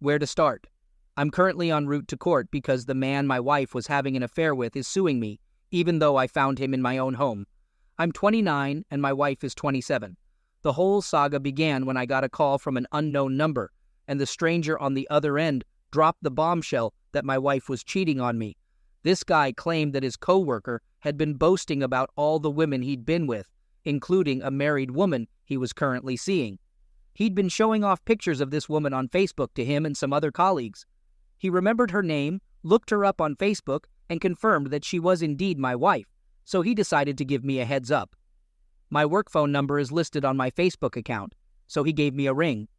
Where to start? I'm currently en route to court because the man my wife was having an affair with is suing me, even though I found him in my own home. I'm 29 and my wife is 27. The whole saga began when I got a call from an unknown number, and the stranger on the other end dropped the bombshell that my wife was cheating on me. This guy claimed that his co-worker had been boasting about all the women he'd been with, including a married woman he was currently seeing. He'd been showing off pictures of this woman on Facebook to him and some other colleagues. He remembered her name, looked her up on Facebook, and confirmed that she was indeed my wife, so he decided to give me a heads up. My work phone number is listed on my Facebook account, so he gave me a ring.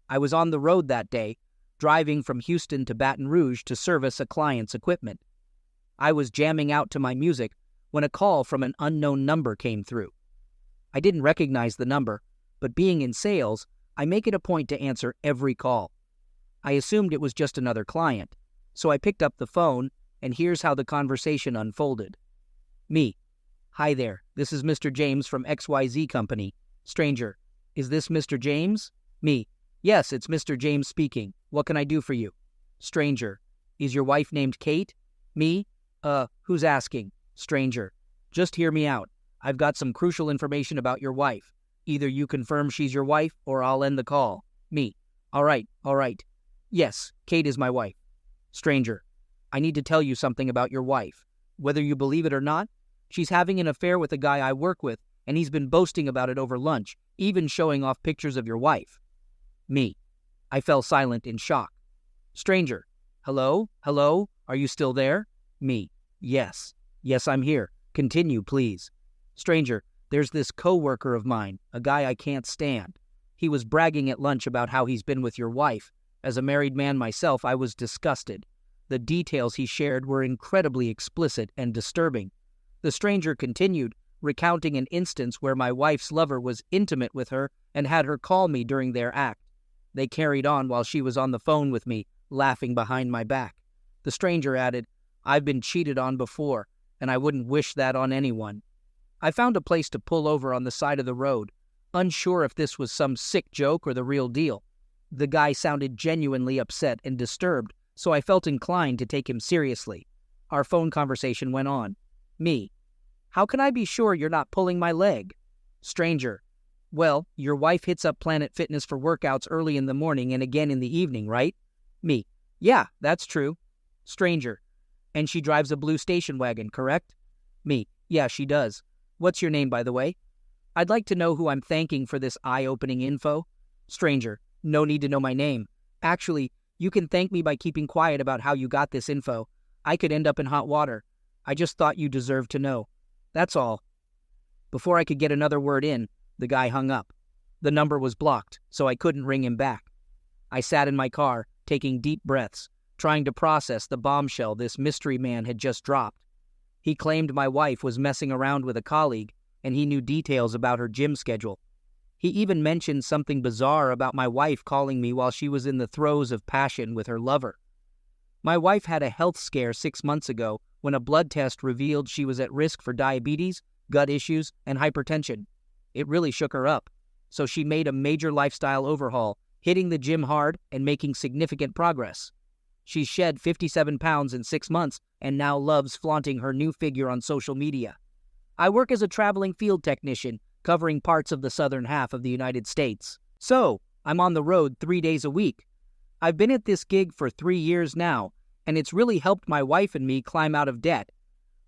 I was on the road that day, driving from Houston to Baton Rouge to service a client's equipment. I was jamming out to my music when a call from an unknown number came through. I didn't recognize the number, but being in sales, I make it a point to answer every call. I assumed it was just another client, so I picked up the phone, and here's how the conversation unfolded. Me: "Hi there, this is Mr. James from XYZ Company." Stranger: "Is this Mr. James?" Me: "Yes, it's Mr. James speaking. What can I do for you?" Stranger: "Is your wife named Kate?" Me: Who's asking?" Stranger: "Just hear me out. I've got some crucial information about your wife. Either you confirm she's your wife, or I'll end the call." Me: All right. "Yes, Kate is my wife." Stranger: "I need to tell you something about your wife. Whether you believe it or not, she's having an affair with a guy I work with, and he's been boasting about it over lunch, even showing off pictures of your wife." Me: I fell silent in shock. Stranger: Hello, are you still there?" Me: Yes, I'm here. Continue, please." Stranger: "There's this co-worker of mine, a guy I can't stand. He was bragging at lunch about how he's been with your wife. As a married man myself, I was disgusted. The details he shared were incredibly explicit and disturbing. The stranger continued, recounting an instance where my wife's lover was intimate with her and had her call me during their act. They carried on while she was on the phone with me, laughing behind my back. The stranger added, "I've been cheated on before, and I wouldn't wish that on anyone." I found a place to pull over on the side of the road, unsure if this was some sick joke or the real deal. The guy sounded genuinely upset and disturbed, so I felt inclined to take him seriously. Our phone conversation went on. Me: "How can I be sure you're not pulling my leg?" Stranger: "Well, your wife hits up Planet Fitness for workouts early in the morning and again in the evening, right?" Me: "Yeah, that's true." Stranger: "And she drives a blue station wagon, correct?" Me: "Yeah, she does. What's your name, by the way?" I'd like to know who I'm thanking for this eye-opening info. Stranger: "No need to know my name. Actually, you can thank me by keeping quiet about how you got this info. I could end up in hot water. I just thought you deserved to know. That's all." Before I could get another word in, the guy hung up. The number was blocked, so I couldn't ring him back. I sat in my car, taking deep breaths, trying to process the bombshell this mystery man had just dropped. He claimed my wife was messing around with a colleague, and he knew details about her gym schedule. He even mentioned something bizarre about my wife calling me while she was in the throes of passion with her lover. My wife had a health scare 6 months ago when a blood test revealed she was at risk for diabetes, gut issues, and hypertension. It really shook her up, so she made a major lifestyle overhaul, hitting the gym hard and making significant progress. She's shed 57 pounds in 6 months and now loves flaunting her new figure on social media. I work as a traveling field technician, covering parts of the southern half of the United States. So, I'm on the road 3 days a week. I've been at this gig for 3 years now, and it's really helped my wife and me climb out of debt.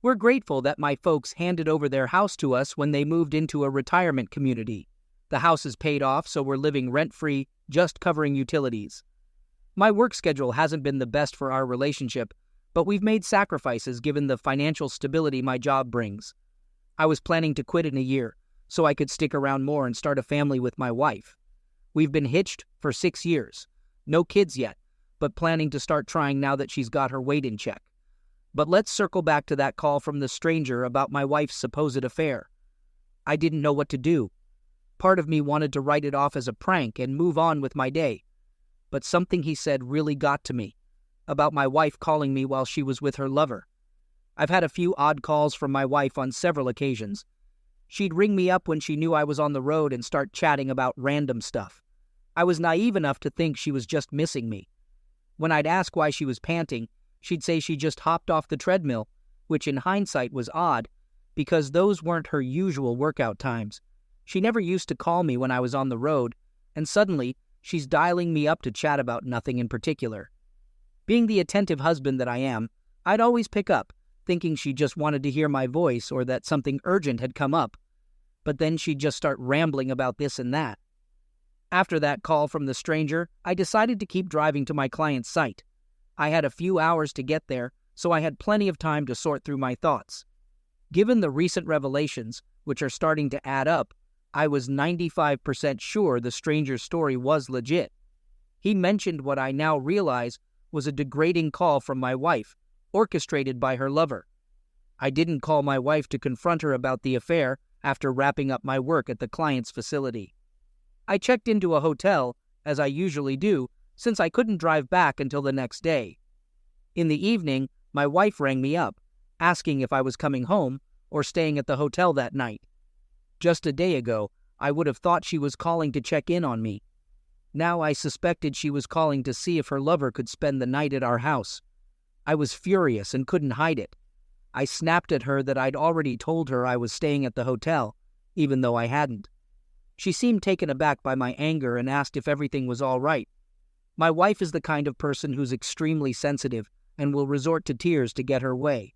We're grateful that my folks handed over their house to us when they moved into a retirement community. The house is paid off, so we're living rent-free, just covering utilities. My work schedule hasn't been the best for our relationship, but we've made sacrifices given the financial stability my job brings. I was planning to quit in a year, so I could stick around more and start a family with my wife. We've been hitched for 6 years. No kids yet, but planning to start trying now that she's got her weight in check. But let's circle back to that call from the stranger about my wife's supposed affair. I didn't know what to do. Part of me wanted to write it off as a prank and move on with my day. But something he said really got to me, about my wife calling me while she was with her lover. I've had a few odd calls from my wife on several occasions. She'd ring me up when she knew I was on the road and start chatting about random stuff. I was naive enough to think she was just missing me. When I'd ask why she was panting, she'd say she just hopped off the treadmill, which in hindsight was odd, because those weren't her usual workout times. She never used to call me when I was on the road, and suddenly she's dialing me up to chat about nothing in particular. Being the attentive husband that I am, I'd always pick up, thinking she just wanted to hear my voice or that something urgent had come up. But then she'd just start rambling about this and that. After that call from the stranger, I decided to keep driving to my client's site. I had a few hours to get there, so I had plenty of time to sort through my thoughts. Given the recent revelations, which are starting to add up, I was 95% sure the stranger's story was legit. He mentioned what I now realize was a degrading call from my wife, orchestrated by her lover. I didn't call my wife to confront her about the affair after wrapping up my work at the client's facility. I checked into a hotel, as I usually do, since I couldn't drive back until the next day. In the evening, my wife rang me up, asking if I was coming home or staying at the hotel that night. Just a day ago, I would have thought she was calling to check in on me. Now I suspected she was calling to see if her lover could spend the night at our house. I was furious and couldn't hide it. I snapped at her that I'd already told her I was staying at the hotel, even though I hadn't. She seemed taken aback by my anger and asked if everything was all right. My wife is the kind of person who's extremely sensitive and will resort to tears to get her way.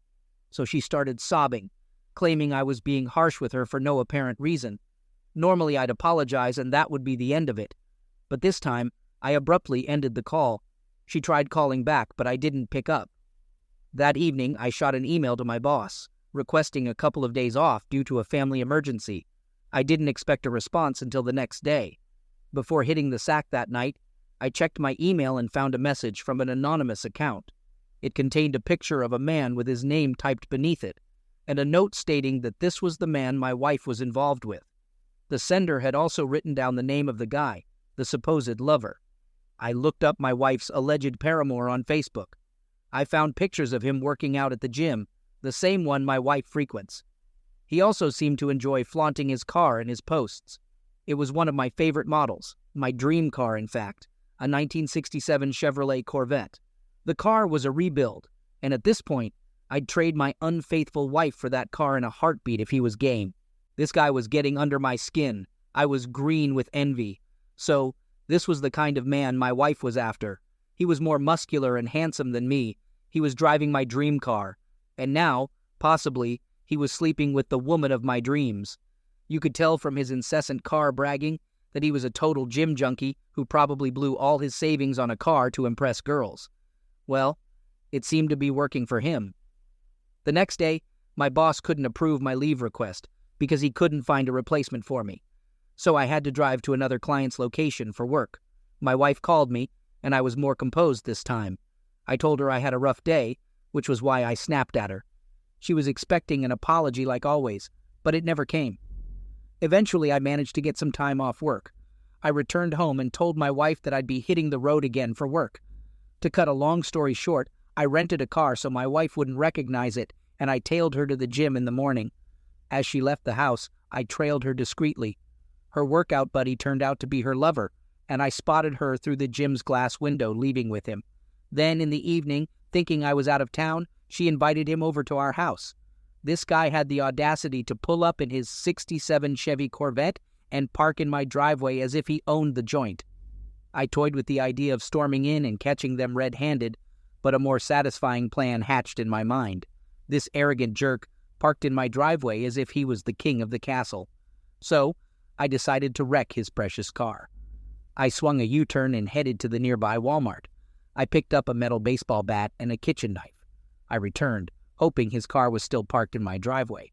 So she started sobbing, claiming I was being harsh with her for no apparent reason. Normally I'd apologize and that would be the end of it. But this time, I abruptly ended the call. She tried calling back, but I didn't pick up. That evening, I shot an email to my boss, requesting a couple of days off due to a family emergency. I didn't expect a response until the next day. Before hitting the sack that night, I checked my email and found a message from an anonymous account. It contained a picture of a man with his name typed beneath it, and a note stating that this was the man my wife was involved with. The sender had also written down the name of the guy, the supposed lover. I looked up my wife's alleged paramour on Facebook. I found pictures of him working out at the gym, the same one my wife frequents. He also seemed to enjoy flaunting his car in his posts. It was one of my favorite models, my dream car in fact, a 1967 Chevrolet Corvette. The car was a rebuild, and at this point, I'd trade my unfaithful wife for that car in a heartbeat if he was game. This guy was getting under my skin. I was green with envy. So, this was the kind of man my wife was after. He was more muscular and handsome than me. He was driving my dream car. And now, possibly, he was sleeping with the woman of my dreams. You could tell from his incessant car bragging that he was a total gym junkie who probably blew all his savings on a car to impress girls. Well, it seemed to be working for him. The next day, my boss couldn't approve my leave request because he couldn't find a replacement for me. So I had to drive to another client's location for work. My wife called me, and I was more composed this time. I told her I had a rough day, which was why I snapped at her. She was expecting an apology like always, but it never came. Eventually, I managed to get some time off work. I returned home and told my wife that I'd be hitting the road again for work. To cut a long story short, I rented a car so my wife wouldn't recognize it, and I tailed her to the gym in the morning. As she left the house, I trailed her discreetly. Her workout buddy turned out to be her lover, and I spotted her through the gym's glass window leaving with him. Then in the evening, thinking I was out of town, she invited him over to our house. This guy had the audacity to pull up in his '67 Chevy Corvette and park in my driveway as if he owned the joint. I toyed with the idea of storming in and catching them red-handed, but a more satisfying plan hatched in my mind. This arrogant jerk parked in my driveway as if he was the king of the castle. So, I decided to wreck his precious car. I swung a U-turn and headed to the nearby Walmart. I picked up a metal baseball bat and a kitchen knife. I returned, hoping his car was still parked in my driveway.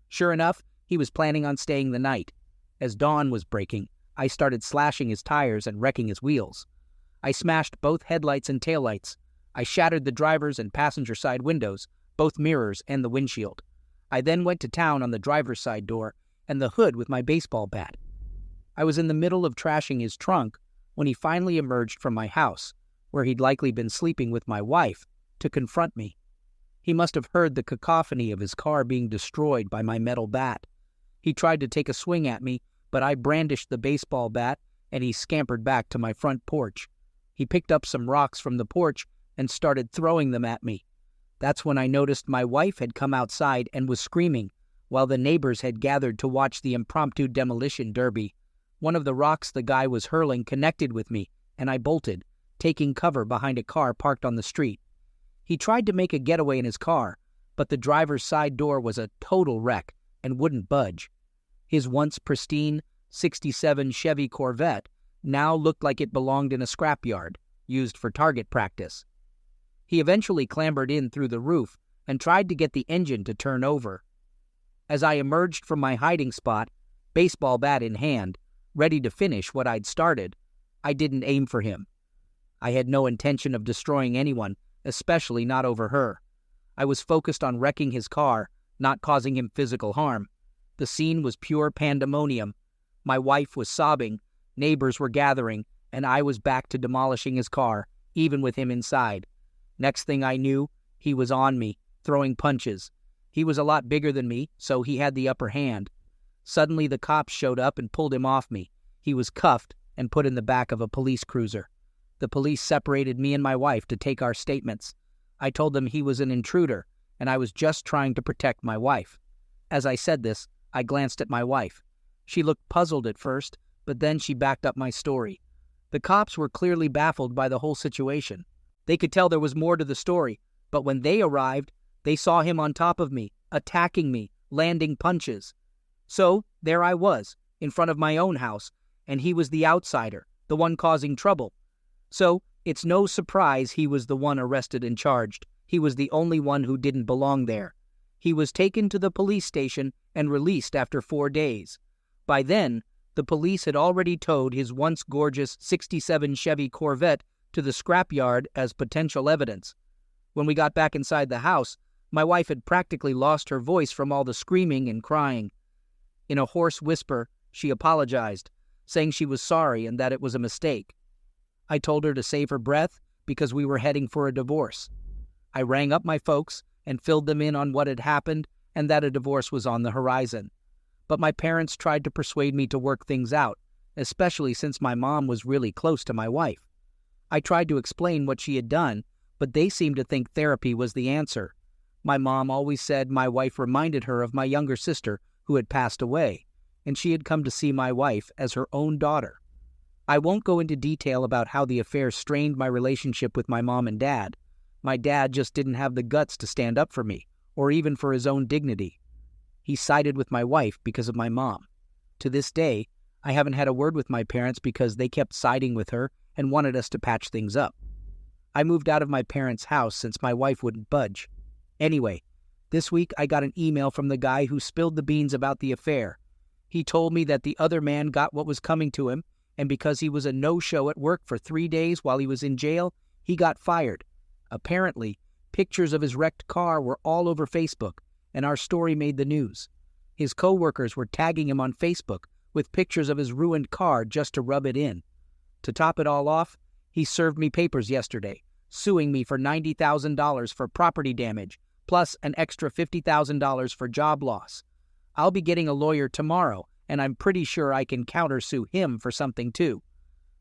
Sure enough, he was planning on staying the night. As dawn was breaking, I started slashing his tires and wrecking his wheels. I smashed both headlights and taillights. I shattered the driver's and passenger side windows, both mirrors and the windshield. I then went to town on the driver's side door and the hood with my baseball bat. I was in the middle of trashing his trunk when he finally emerged from my house, where he'd likely been sleeping with my wife, to confront me. He must have heard the cacophony of his car being destroyed by my metal bat. He tried to take a swing at me, but I brandished the baseball bat, and he scampered back to my front porch. He picked up some rocks from the porch and started throwing them at me. That's when I noticed my wife had come outside and was screaming, while the neighbors had gathered to watch the impromptu demolition derby. One of the rocks the guy was hurling connected with me, and I bolted, taking cover behind a car parked on the street. He tried to make a getaway in his car, but the driver's side door was a total wreck and wouldn't budge. His once pristine '67 Chevy Corvette now looked like it belonged in a scrapyard, used for target practice. He eventually clambered in through the roof and tried to get the engine to turn over. As I emerged from my hiding spot, baseball bat in hand, ready to finish what I'd started, I didn't aim for him. I had no intention of destroying anyone, especially not over her. I was focused on wrecking his car, not causing him physical harm. The scene was pure pandemonium. My wife was sobbing, neighbors were gathering, and I was back to demolishing his car, even with him inside. Next thing I knew, he was on me, throwing punches. He was a lot bigger than me, so he had the upper hand. Suddenly the cops showed up and pulled him off me. He was cuffed and put in the back of a police cruiser. The police separated me and my wife to take our statements. I told them he was an intruder, and I was just trying to protect my wife. As I said this, I glanced at my wife. She looked puzzled at first, but then she backed up my story. The cops were clearly baffled by the whole situation. They could tell there was more to the story, but when they arrived, they saw him on top of me, attacking me, landing punches. So, there I was, in front of my own house, and he was the outsider, the one causing trouble. So, it's no surprise he was the one arrested and charged. He was the only one who didn't belong there. He was taken to the police station and released after 4 days. By then, the police had already towed his once gorgeous '67 Chevy Corvette to the scrapyard as potential evidence. When we got back inside the house, my wife had practically lost her voice from all the screaming and crying. In a hoarse whisper, she apologized, saying she was sorry and that it was a mistake. I told her to save her breath because we were heading for a divorce. I rang up my folks and filled them in on what had happened and that a divorce was on the horizon. But my parents tried to persuade me to work things out, especially since my mom was really close to my wife. I tried to explain what she had done, but they seemed to think therapy was the answer. My mom always said my wife reminded her of my younger sister who had passed away, and she had come to see my wife as her own daughter. I won't go into detail about how the affair strained my relationship with my mom and dad. My dad just didn't have the guts to stand up for me, or even for his own dignity. He sided with my wife because of my mom. To this day, I haven't had a word with my parents because they kept siding with her and wanted us to patch things up. I moved out of my parents' house since my wife wouldn't budge. Anyway, this week I got an email from the guy who spilled the beans about the affair. He told me that the other man got what was coming to him, and because he was a no-show at work for 3 days while he was in jail, he got fired. Apparently, pictures of his wrecked car were all over Facebook, and our story made the news. His co-workers were tagging him on Facebook with pictures of his ruined car just to rub it in. To top it all off, he served me papers yesterday, suing me for $90,000 for property damage, plus an extra $50,000 for job loss. I'll be getting a lawyer tomorrow, and I'm pretty sure I can countersue him for something too.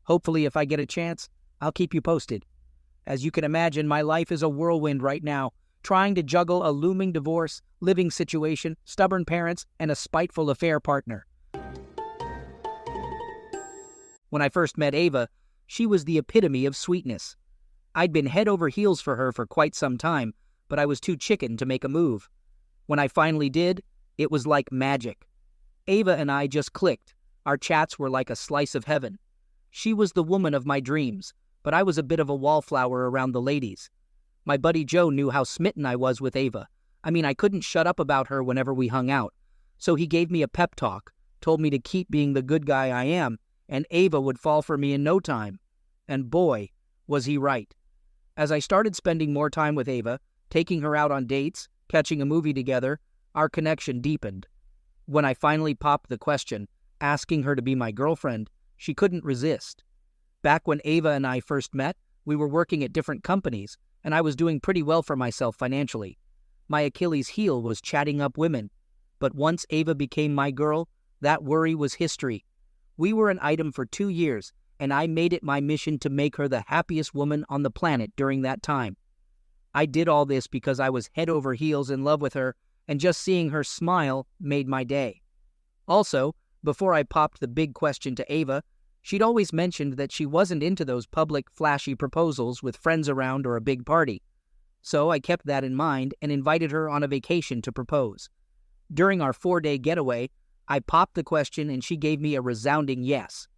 Hopefully, if I get a chance, I'll keep you posted. As you can imagine, my life is a whirlwind right now, trying to juggle a looming divorce, living situation, stubborn parents, and a spiteful affair partner. When I first met Ava, she was the epitome of sweetness. I'd been head over heels for her for quite some time, but I was too chicken to make a move. When I finally did, it was like magic. Ava and I just clicked. Our chats were like a slice of heaven. She was the woman of my dreams, but I was a bit of a wallflower around the ladies. My buddy Joe knew how smitten I was with Ava. I couldn't shut up about her whenever we hung out. So he gave me a pep talk, told me to keep being the good guy I am, and Ava would fall for me in no time. And boy, was he right. As I started spending more time with Ava, taking her out on dates, catching a movie together, our connection deepened. When I finally popped the question, asking her to be my girlfriend, she couldn't resist. Back when Ava and I first met, we were working at different companies, and I was doing pretty well for myself financially. My Achilles heel was chatting up women. But once Ava became my girl, that worry was history. We were an item for 2 years, and I made it my mission to make her the happiest woman on the planet during that time. I did all this because I was head over heels in love with her, and just seeing her smile made my day. Also, before I popped the big question to Ava, she'd always mentioned that she wasn't into those public, flashy proposals with friends around or a big party. So I kept that in mind and invited her on a vacation to propose. During our 4-day getaway, I popped the question and she gave me a resounding yes.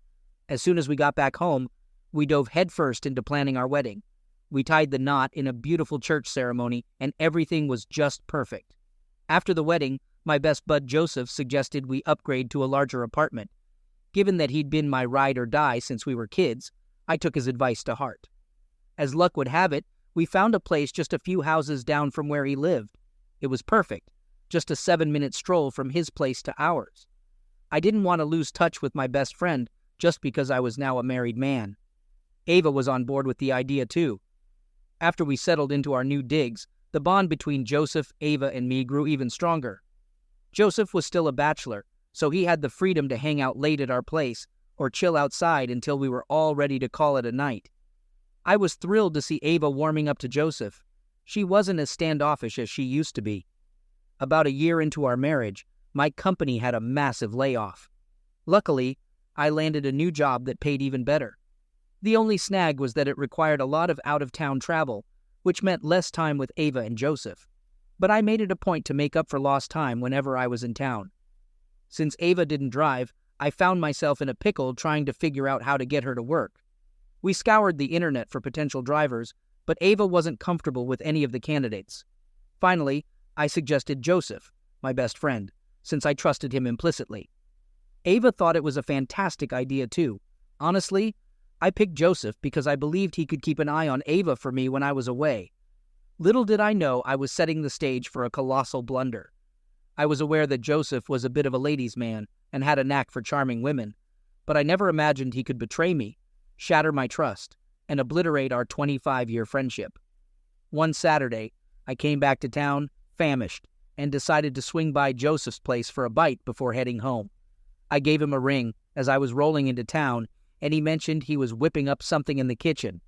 As soon as we got back home, we dove headfirst into planning our wedding. We tied the knot in a beautiful church ceremony, and everything was just perfect. After the wedding, my best bud Joseph suggested we upgrade to a larger apartment. Given that he'd been my ride or die since we were kids, I took his advice to heart. As luck would have it, we found a place just a few houses down from where he lived. It was perfect, just a 7-minute stroll from his place to ours. I didn't want to lose touch with my best friend just because I was now a married man. Ava was on board with the idea too. After we settled into our new digs, the bond between Joseph, Ava, and me grew even stronger. Joseph was still a bachelor, so he had the freedom to hang out late at our place or chill outside until we were all ready to call it a night. I was thrilled to see Ava warming up to Joseph. She wasn't as standoffish as she used to be. About a year into our marriage, my company had a massive layoff. Luckily, I landed a new job that paid even better. The only snag was that it required a lot of out-of-town travel, which meant less time with Ava and Joseph. But I made it a point to make up for lost time whenever I was in town. Since Ava didn't drive, I found myself in a pickle trying to figure out how to get her to work. We scoured the internet for potential drivers, but Ava wasn't comfortable with any of the candidates. Finally, I suggested Joseph, my best friend, since I trusted him implicitly. Ava thought it was a fantastic idea too. Honestly, I picked Joseph because I believed he could keep an eye on Ava for me when I was away. Little did I know I was setting the stage for a colossal blunder. I was aware that Joseph was a bit of a ladies' man and had a knack for charming women, but I never imagined he could betray me, shatter my trust, and obliterate our 25-year friendship. One Saturday, I came back to town, famished, and decided to swing by Joseph's place for a bite before heading home. I gave him a ring as I was rolling into town, and he mentioned he was whipping up something in the kitchen.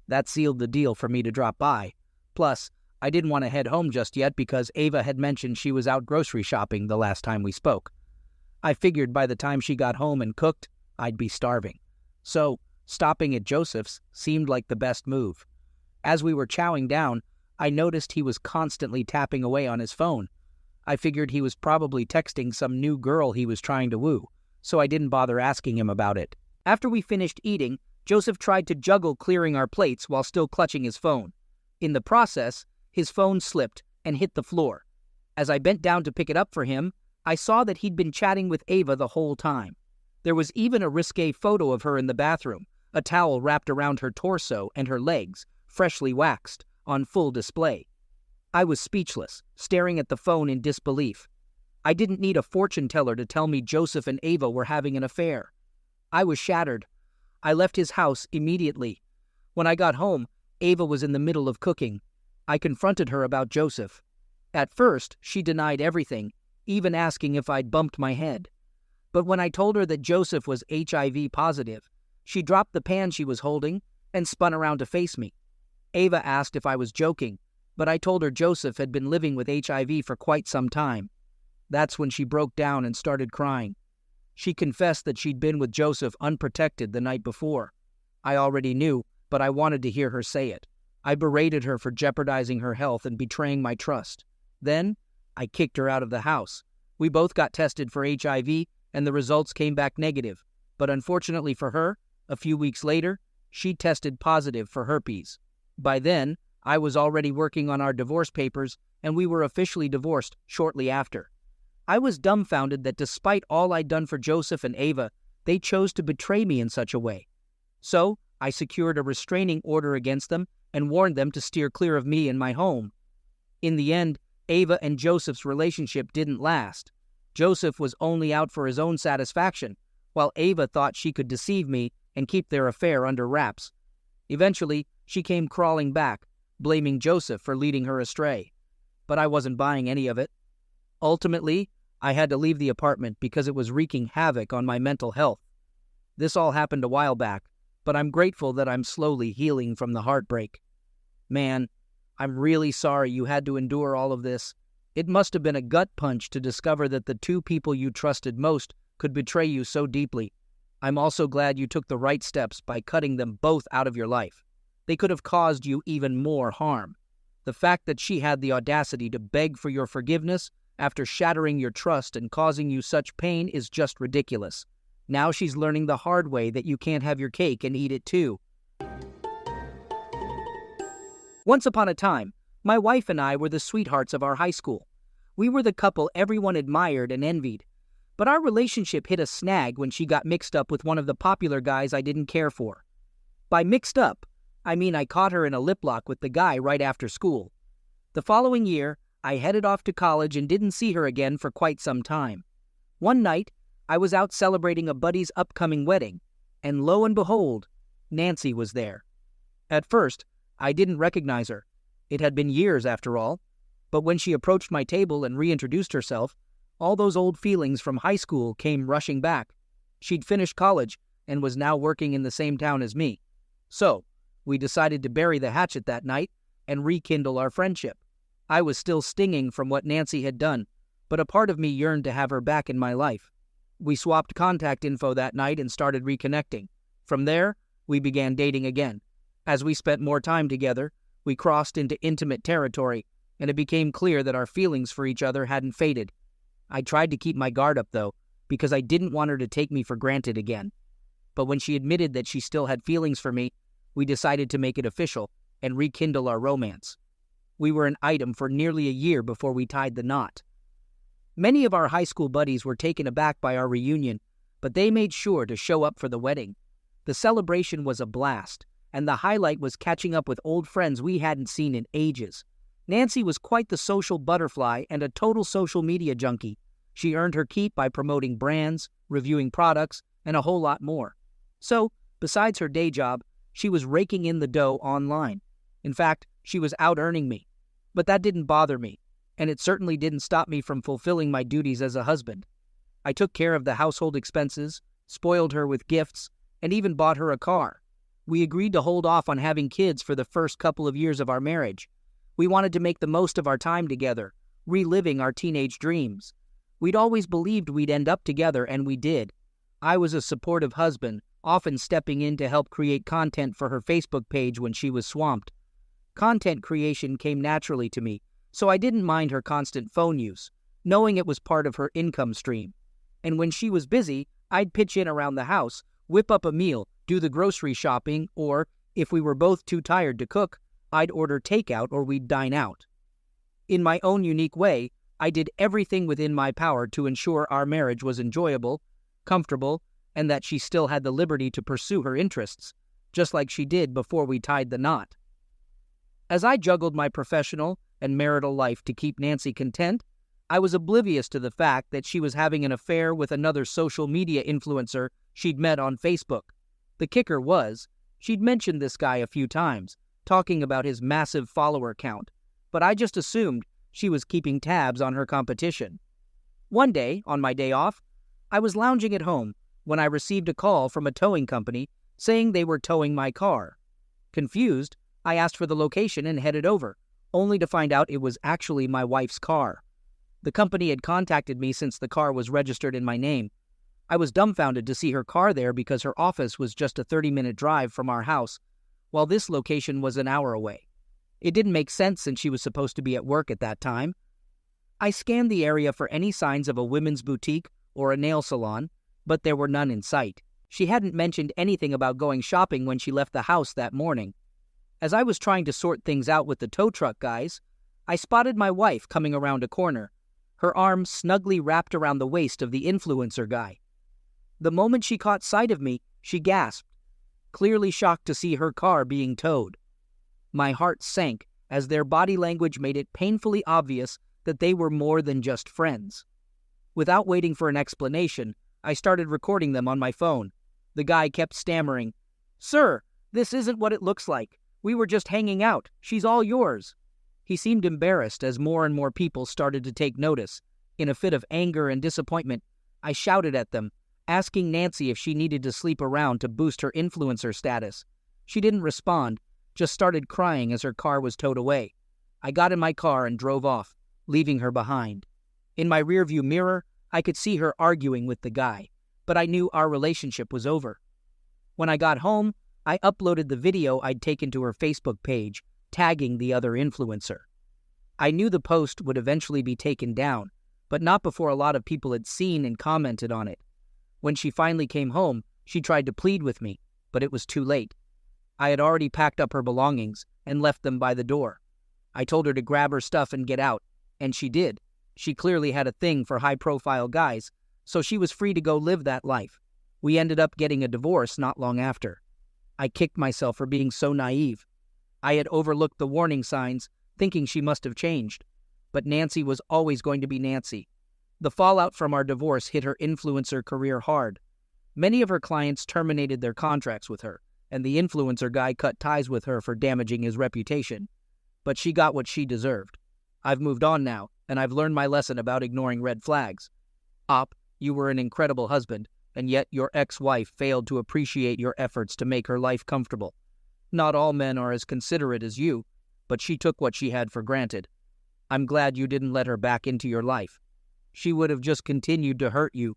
That sealed the deal for me to drop by. Plus, I didn't want to head home just yet because Ava had mentioned she was out grocery shopping the last time we spoke. I figured by the time she got home and cooked, I'd be starving. So, stopping at Joseph's seemed like the best move. As we were chowing down, I noticed he was constantly tapping away on his phone. I figured he was probably texting some new girl he was trying to woo, so I didn't bother asking him about it. After we finished eating, Joseph tried to juggle clearing our plates while still clutching his phone. In the process, his phone slipped and hit the floor. As I bent down to pick it up for him, I saw that he'd been chatting with Ava the whole time. There was even a risque photo of her in the bathroom, a towel wrapped around her torso and her legs, freshly waxed, on full display. I was speechless, staring at the phone in disbelief. I didn't need a fortune teller to tell me Joseph and Ava were having an affair. I was shattered. I left his house immediately. When I got home, Ava was in the middle of cooking. I confronted her about Joseph. At first, she denied everything, even asking if I'd bumped my head. But when I told her that Joseph was HIV positive, she dropped the pan she was holding and spun around to face me. Ava asked if I was joking, but I told her Joseph had been living with HIV for quite some time. That's when she broke down and started crying. She confessed that she'd been with Joseph unprotected the night before. I already knew, but I wanted to hear her say it. I berated her for jeopardizing her health and betraying my trust. Then, I kicked her out of the house. We both got tested for HIV, and the results came back negative. But unfortunately for her, a few weeks later, she tested positive for herpes. By then, I was already working on our divorce papers, and we were officially divorced shortly after. I was dumbfounded that despite all I'd done for Joseph and Ava, they chose to betray me in such a way. So, I secured a restraining order against them and warned them to steer clear of me and my home. In the end, Ava and Joseph's relationship didn't last. Joseph was only out for his own satisfaction, while Ava thought she could deceive me and keep their affair under wraps. Eventually, she came crawling back, blaming Joseph for leading her astray. But I wasn't buying any of it. Ultimately, I had to leave the apartment because it was wreaking havoc on my mental health. This all happened a while back, but I'm grateful that I'm slowly healing from the heartbreak. Man, I'm really sorry you had to endure all of this. It must have been a gut punch to discover that the two people you trusted most could betray you so deeply. I'm also glad you took the right steps by cutting them both out of your life. They could have caused you even more harm. The fact that she had the audacity to beg for your forgiveness after shattering your trust and causing you such pain is just ridiculous. Now she's learning the hard way that you can't have your cake and eat it too. Once upon a time, my wife and I were the sweethearts of our high school. We were the couple everyone admired and envied. But our relationship hit a snag when she got mixed up with one of the popular guys I didn't care for. By mixed up, I mean I caught her in a lip lock with the guy right after school. The following year, I headed off to college and didn't see her again for quite some time. One night, I was out celebrating a buddy's upcoming wedding, and lo and behold, Nancy was there. At first, I didn't recognize her. It had been years after all. But when she approached my table and reintroduced herself, all those old feelings from high school came rushing back. She'd finished college and was now working in the same town as me. So, we decided to bury the hatchet that night and rekindle our friendship. I was still stinging from what Nancy had done, but a part of me yearned to have her back in my life. We swapped contact info that night and started reconnecting. From there, we began dating again. As we spent more time together, we crossed into intimate territory, and it became clear that our feelings for each other hadn't faded. I tried to keep my guard up, though, because I didn't want her to take me for granted again. But when she admitted that she still had feelings for me, we decided to make it official and rekindle our romance. We were an item for nearly a year before we tied the knot. Many of our high school buddies were taken aback by our reunion, but they made sure to show up for the wedding. The celebration was a blast, and the highlight was catching up with old friends we hadn't seen in ages. Nancy was quite the social butterfly and a total social media junkie. She earned her keep by promoting brands, reviewing products, and a whole lot more. So, besides her day job, she was raking in the dough online. In fact, she was out-earning me. But that didn't bother me, and it certainly didn't stop me from fulfilling my duties as a husband. I took care of the household expenses, spoiled her with gifts, and even bought her a car. We agreed to hold off on having kids for the first couple of years of our marriage. We wanted to make the most of our time together, reliving our teenage dreams. We'd always believed we'd end up together, and we did. I was a supportive husband, often stepping in to help create content for her Facebook page when she was swamped. Content creation came naturally to me, so I didn't mind her constant phone use, knowing it was part of her income stream. And when she was busy, I'd pitch in around the house, whip up a meal, do the grocery shopping, or, if we were both too tired to cook, I'd order takeout or we'd dine out. In my own unique way, I did everything within my power to ensure our marriage was enjoyable, comfortable, and that she still had the liberty to pursue her interests, just like she did before we tied the knot. As I juggled my professional and marital life to keep Nancy content, I was oblivious to the fact that she was having an affair with another social media influencer she'd met on Facebook. The kicker was, she'd mentioned this guy a few times, talking about his massive follower count, but I just assumed she was keeping tabs on her competition. One day, on my day off, I was lounging at home when I received a call from a towing company saying they were towing my car. Confused, I asked for the location and headed over, only to find out it was actually my wife's car. The company had contacted me since the car was registered in my name. I was dumbfounded to see her car there because her office was just a 30-minute drive from our house, while this location was an hour away. It didn't make sense since she was supposed to be at work at that time. I scanned the area for any signs of a women's boutique or a nail salon, but there were none in sight. She hadn't mentioned anything about going shopping when she left the house that morning. As I was trying to sort things out with the tow truck guys, I spotted my wife coming around a corner, her arm snugly wrapped around the waist of the influencer guy. The moment she caught sight of me, she gasped, clearly shocked to see her car being towed. My heart sank as their body language made it painfully obvious that they were more than just friends. Without waiting for an explanation, I started recording them on my phone. The guy kept stammering, "Sir, this isn't what it looks like. We were just hanging out. She's all yours." He seemed embarrassed as more and more people started to take notice. In a fit of anger and disappointment, I shouted at them, asking Nancy if she needed to sleep around to boost her influencer status. She didn't respond, just started crying as her car was towed away. I got in my car and drove off, leaving her behind. In my rearview mirror, I could see her arguing with the guy, but I knew our relationship was over. When I got home, I uploaded the video I'd taken to her Facebook page, tagging the other influencer. I knew the post would eventually be taken down, but not before a lot of people had seen and commented on it. When she finally came home, she tried to plead with me, but it was too late. I had already packed up her belongings and left them by the door. I told her to grab her stuff and get out, and she did. She clearly had a thing for high-profile guys, so she was free to go live that life. We ended up getting a divorce not long after. I kicked myself for being so naive. I had overlooked the warning signs, thinking she must have changed. But Nancy was always going to be Nancy. The fallout from our divorce hit her influencer career hard. Many of her clients terminated their contracts with her, and the influencer guy cut ties with her for damaging his reputation. But she got what she deserved. I've moved on now, and I've learned my lesson about ignoring red flags. Op, you were an incredible husband, and yet your ex-wife failed to appreciate your efforts to make her life comfortable. Not all men are as considerate as you, but she took what she had for granted. I'm glad you didn't let her back into your life. She would have just continued to hurt you.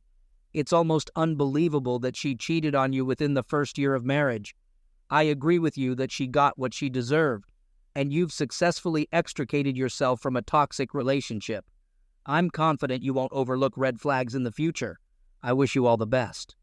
It's almost unbelievable that she cheated on you within the first year of marriage. I agree with you that she got what she deserved, and you've successfully extricated yourself from a toxic relationship. I'm confident you won't overlook red flags in the future. I wish you all the best.